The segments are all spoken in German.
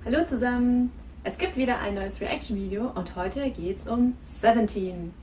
Hallo zusammen! Es gibt wieder ein neues Reaction-Video und heute geht es um Seventeen.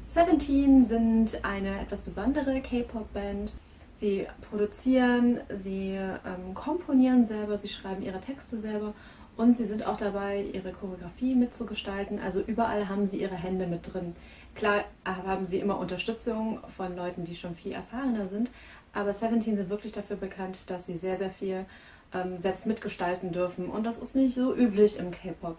Seventeen sind eine etwas besondere K-Pop-Band. Sie produzieren, sie komponieren selber, sie schreiben ihre Texte selber und sie sind auch dabei, ihre Choreografie mitzugestalten. Also überall haben sie ihre Hände mit drin. Klar haben sie immer Unterstützung von Leuten, die schon viel erfahrener sind, aber Seventeen sind wirklich dafür bekannt, dass sie sehr, sehr viel selbst mitgestalten dürfen und das ist nicht so üblich im K-Pop.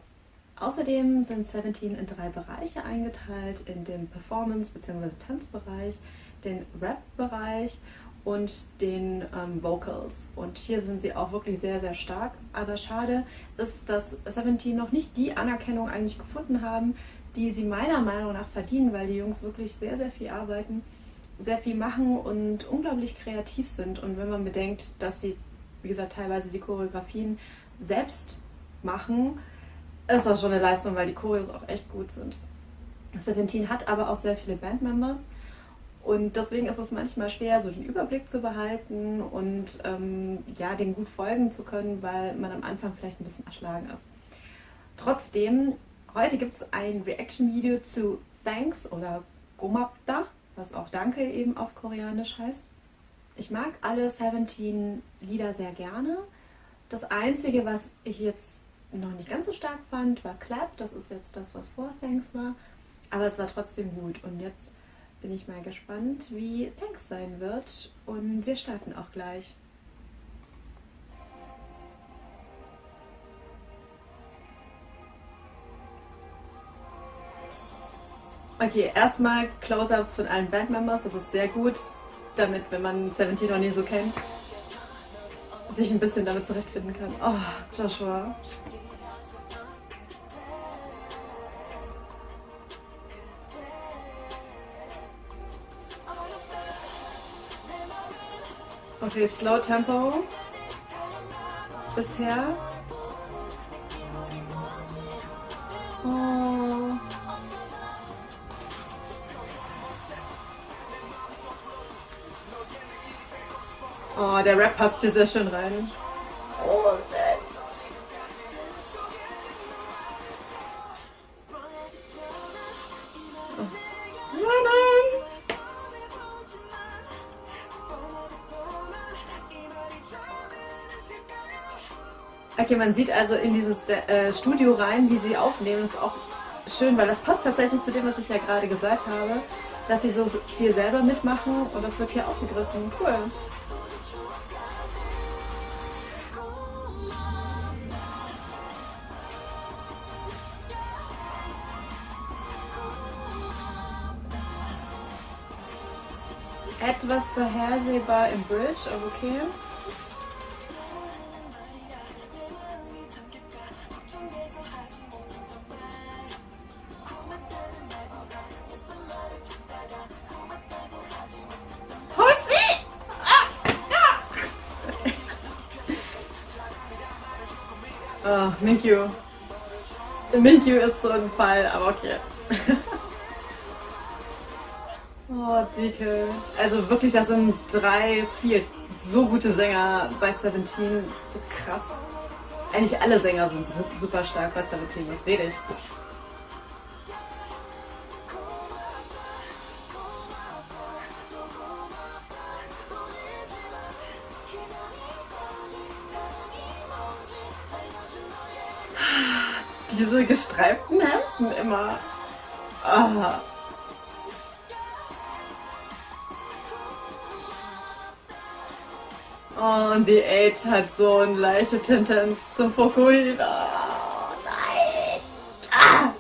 Außerdem sind Seventeen in 3 Bereiche eingeteilt, in den Performance- bzw. Tanzbereich, den Rap-Bereich und den Vocals. Und hier sind sie auch wirklich sehr, sehr stark. Aber schade ist, dass Seventeen noch nicht die Anerkennung eigentlich gefunden haben, die sie meiner Meinung nach verdienen, weil die Jungs wirklich sehr, sehr viel arbeiten, sehr viel machen und unglaublich kreativ sind. Und wenn man bedenkt, dass sie, wie gesagt, teilweise die Choreografien selbst machen, ist das schon eine Leistung, weil die Choreos auch echt gut sind. Seventeen hat aber auch sehr viele Bandmembers und deswegen ist es manchmal schwer, so den Überblick zu behalten und ja, den gut folgen zu können, weil man am Anfang vielleicht ein bisschen erschlagen ist. Trotzdem, heute gibt es ein Reaction-Video zu Thanks oder Gomapda, was auch Danke eben auf Koreanisch heißt. Ich mag alle Seventeen-Lieder sehr gerne. Das Einzige, was ich jetzt noch nicht ganz so stark fand, war Clap. Das ist jetzt das, was vor Thanks war. Aber es war trotzdem gut. Und jetzt bin ich mal gespannt, wie Thanks sein wird. Und wir starten auch gleich. Okay, erstmal Close-Ups von allen Bandmembers. Das ist sehr gut, damit, wenn man Seventeen noch nie so kennt, sich ein bisschen damit zurechtfinden kann. Oh, Joshua. Okay, Slow Tempo bisher. Oh. Oh, der Rap passt hier sehr schön rein. Oh, shit. Oh. Nein! Okay, man sieht also in dieses Studio rein, wie sie aufnehmen. Das ist auch schön, weil das passt tatsächlich zu dem, was ich ja gerade gesagt habe, dass sie so viel selber mitmachen und das wird hier aufgegriffen. Cool. Etwas vorhersehbar im Bridge, aber okay. Oh, Minkyu. Minkyu ist so ein Fall, aber okay. Oh, Dicke. Also wirklich, das sind 3, 4 so gute Sänger bei Seventeen. So krass. Eigentlich alle Sänger sind super stark bei Seventeen, was rede ich? Diese gestreiften Hemden immer. Oh. Oh, und die 8 hat so eine leichte Tendenz zum Fukuhila. Oh, nein! Ah!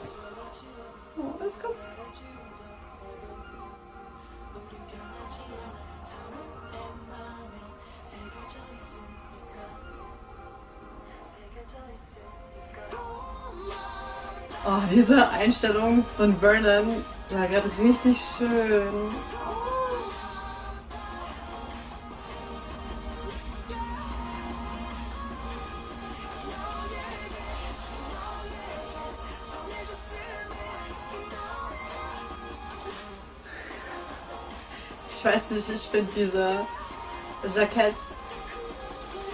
Oh, was kommt's? Oh, diese Einstellung von Vernon war gerade richtig schön. Ich weiß nicht, ich finde diese Jacketts,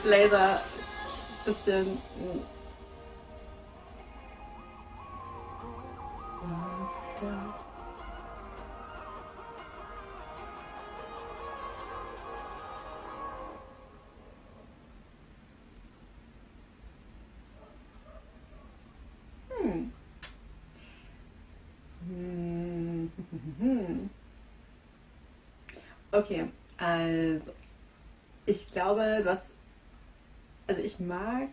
Blazer bisschen Ja. Hm. Okay, also ich glaube, also ich mag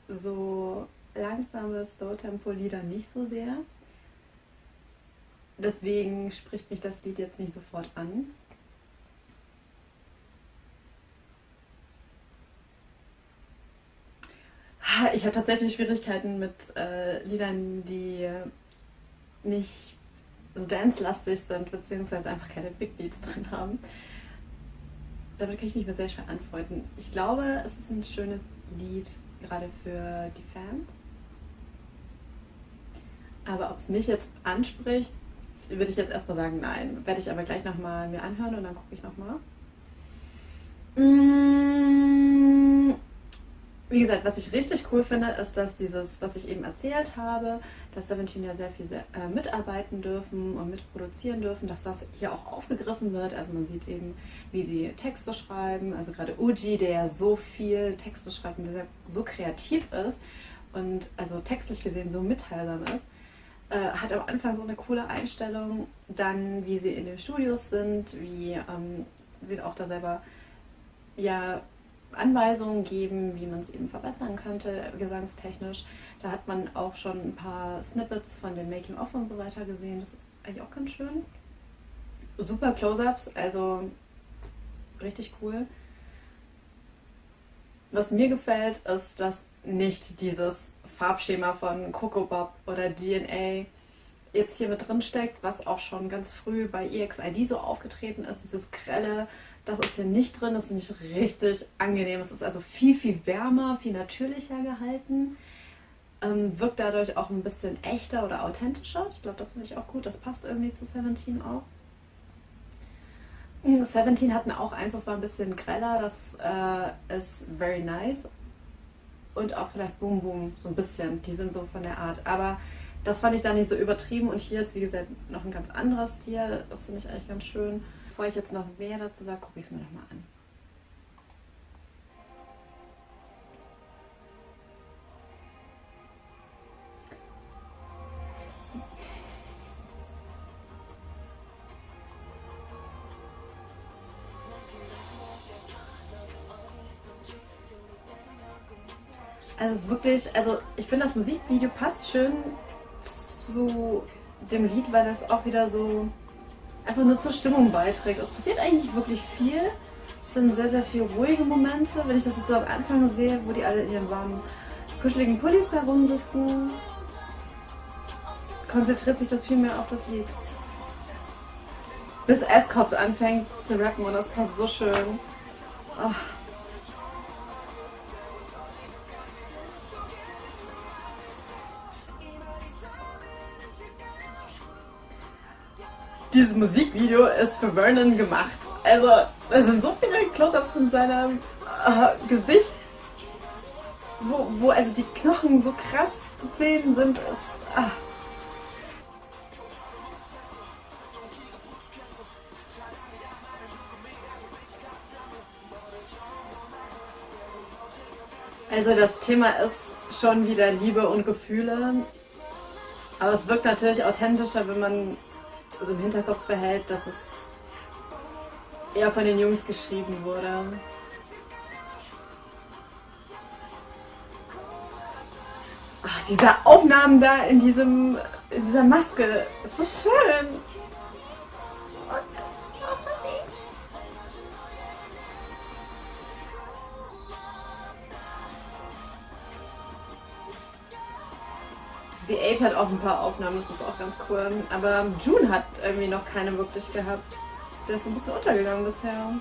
so langsame Slow-Tempo-Lieder nicht so sehr. Deswegen spricht mich das Lied jetzt nicht sofort an. Ich habe tatsächlich Schwierigkeiten mit Liedern, die nicht so dance-lastig sind, beziehungsweise einfach keine Big Beats drin haben. Damit kann ich mich mir sehr schwer anfreunden. Ich glaube, es ist ein schönes Lied, gerade für die Fans. Aber ob es mich jetzt anspricht, würde ich jetzt erstmal sagen, nein. Werde ich aber gleich nochmal mir anhören und dann gucke ich nochmal. Wie gesagt, was ich richtig cool finde, ist, dass dieses, was ich eben erzählt habe, dass Seventeen ja sehr viel mitarbeiten dürfen und mitproduzieren dürfen, dass das hier auch aufgegriffen wird. Also man sieht eben, wie sie Texte schreiben. Also gerade Uji, der ja so viel Texte schreibt und der so kreativ ist und also textlich gesehen so mitteilsam ist, hat am Anfang so eine coole Einstellung. Dann, wie sie in den Studios sind, wie sie auch da selber ja Anweisungen geben, wie man es eben verbessern könnte, gesangstechnisch. Da hat man auch schon ein paar Snippets von dem Making-of und so weiter gesehen. Das ist eigentlich auch ganz schön. Super Close-Ups, also richtig cool. Was mir gefällt, ist, dass nicht dieses Farbschema von Coco Bob oder DNA jetzt hier mit drin steckt, was auch schon ganz früh bei EXID so aufgetreten ist. Dieses grelle, das ist hier nicht drin, das ist nicht richtig angenehm. Es ist also viel, viel wärmer, viel natürlicher gehalten. Wirkt dadurch auch ein bisschen echter oder authentischer. Ich glaube, das finde ich auch gut. Das passt irgendwie zu Seventeen auch. Seventeen hatten auch eins, das war ein bisschen greller. Das ist Very Nice. Und auch vielleicht Boom Boom, so ein bisschen. Die sind so von der Art. Aber das fand ich da nicht so übertrieben. Und hier ist, wie gesagt, noch ein ganz anderer Stil. Das finde ich eigentlich ganz schön. Bevor ich jetzt noch mehr dazu sage, gucke ich es mir nochmal an. Also es ist wirklich, also ich finde das Musikvideo passt schön zu dem Lied, weil das auch wieder so einfach nur zur Stimmung beiträgt. Es passiert eigentlich nicht wirklich viel. Es sind sehr, sehr viele ruhige Momente. Wenn ich das jetzt so am Anfang sehe, wo die alle in ihren warmen, kuscheligen Pullis da rumsitzen, konzentriert sich das viel mehr auf das Lied. Bis S-Cops anfängt zu rappen und das passt so schön. Oh. Dieses Musikvideo ist für Vernon gemacht. Also, da sind so viele Close-Ups von seinem Gesicht, wo also die Knochen so krass zu sehen sind. Also das Thema ist schon wieder Liebe und Gefühle. Aber es wirkt natürlich authentischer, wenn man so im Hinterkopf behält, dass es eher von den Jungs geschrieben wurde. Ach, diese Aufnahmen da in dieser Maske, ist so schön. The Age hat auch ein paar Aufnahmen, das ist auch ganz cool. Aber June hat irgendwie noch keine wirklich gehabt. Der ist so ein bisschen untergegangen bisher.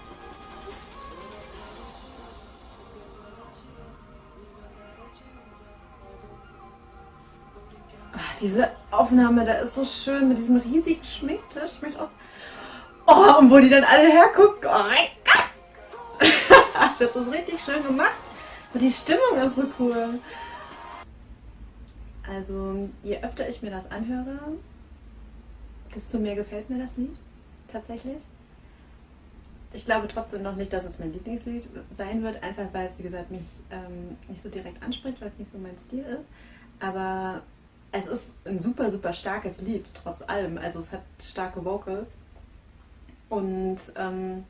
Ach, diese Aufnahme, da ist so schön mit diesem riesigen Schminktisch. Ich möchte auch. Oh, und wo die dann alle hergucken. Oh mein Gott! Das ist richtig schön gemacht. Und die Stimmung ist so cool. Also, je öfter ich mir das anhöre, Desto mehr gefällt mir das Lied tatsächlich. Ich glaube trotzdem noch nicht, dass es mein Lieblingslied sein wird, einfach weil es, wie gesagt, mich nicht so direkt anspricht, weil es nicht so mein Stil ist. Aber es ist ein super, super starkes Lied, trotz allem. Also es hat starke Vocals. Und also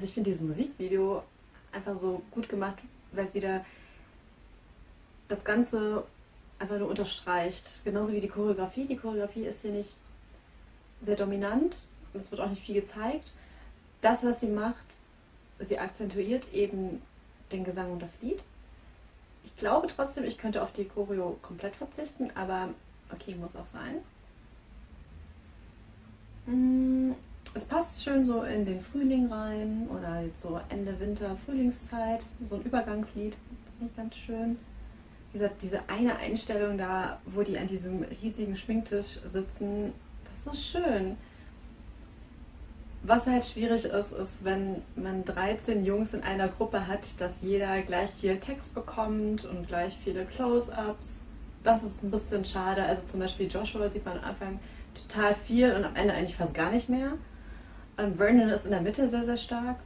ich finde dieses Musikvideo einfach so gut gemacht, weil es wieder das Ganze einfach nur unterstreicht. Genauso wie die Choreografie. Die Choreografie ist hier nicht sehr dominant. Es wird auch nicht viel gezeigt. Das, was sie macht, sie akzentuiert eben den Gesang und das Lied. Ich glaube trotzdem, ich könnte auf die Choreo komplett verzichten, aber okay, muss auch sein. Es passt schön so in den Frühling rein oder jetzt so Ende Winter, Frühlingszeit. So ein Übergangslied, das ist nicht ganz schön. Wie gesagt, diese eine Einstellung da, wo die an diesem riesigen Schminktisch sitzen, das ist schön. Was halt schwierig ist, ist, wenn man 13 Jungs in einer Gruppe hat, dass jeder gleich viel Text bekommt und gleich viele Close-ups. Das ist ein bisschen schade. Also zum Beispiel Joshua sieht man am Anfang total viel und am Ende eigentlich fast gar nicht mehr. Vernon ist in der Mitte sehr, sehr stark.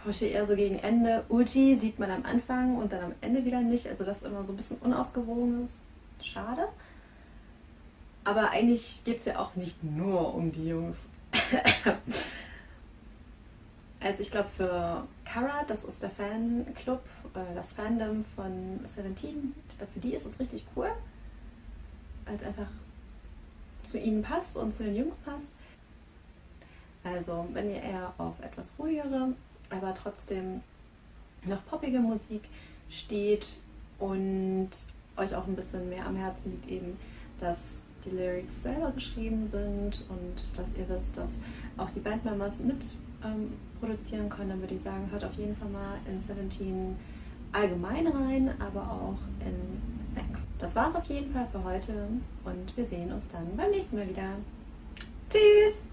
Hoshi eher so gegen Ende. Uji sieht man am Anfang und dann am Ende wieder nicht. Also das ist immer so ein bisschen unausgewogen ist. Schade. Aber eigentlich geht es ja auch nicht nur um die Jungs. Also ich glaube für Kara, das ist der Fanclub, das Fandom von 17. Ich glaube für die ist es richtig cool, weil es einfach zu ihnen passt und zu den Jungs passt. Also wenn ihr eher auf etwas ruhigere, aber trotzdem noch poppige Musik steht und euch auch ein bisschen mehr am Herzen liegt eben, dass die Lyrics selber geschrieben sind und dass ihr wisst, dass auch die Bandmembers mit produzieren können, dann würde ich sagen, hört auf jeden Fall mal in 17 allgemein rein, aber auch in Thanks. Das war's auf jeden Fall für heute und wir sehen uns dann beim nächsten Mal wieder. Tschüss!